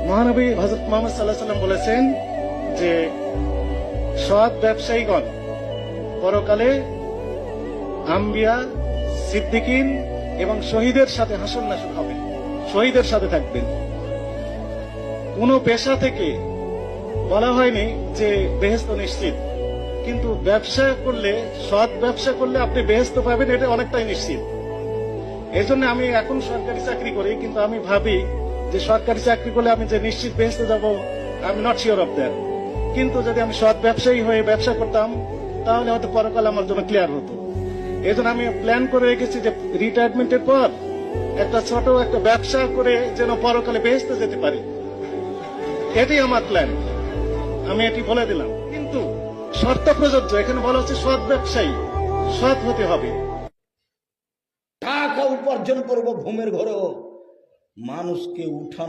মহানবী হযরত মুহাম্মদ সাল্লাল্লাহু আলাইহি ওয়াসাল্লাম বলেছেন যে সৎ ব্যবসায়ীগণ পরকালে আম্বিয়া, সিদ্দিকিন এবং শহীদের সাথে হাসর নাসর হবেন, শহীদের সাথে থাকবেন। কোন পেশা থেকে বলা হয়নি যে বেহেশত নিশ্চিত, কিন্তু ব্যবসা করলে, সৎ ব্যবসা করলে আপনি বেহেশত পাবেন, এটা অনেকটাই নিশ্চিত। এই জন্য আমি এখন সরকারি চাকরি করি, কিন্তু আমি ভাবি যে সরকারি চাকরি করলে আমি যে নিশ্চিত বেহেশতে যাব, I am not sure of that. কিন্তু যদি আমি সৎ ব্যবসায়ী হয়ে ব্যবসা করতাম, তাহলে হয়তো পরকাল আমার জন্য ক্লিয়ার হতো। এই জন্য আমি প্ল্যান করে রেখেছি যে রিটায়ারমেন্টের পর একটা ছোট একটা ব্যবসা করে যেন পরকালে বেহেশতে যেতে পারি। এটাই আমার প্ল্যান, আমি এটি বলে দিলাম। কিন্তু শর্ত প্রযোজ্য, এখানে বলা হচ্ছে সৎ ব্যবসায়ী, সৎ হতে হবে। টাকা উপার্জন করবো ঘুমের ঘরেও, মানুষকে উঠানো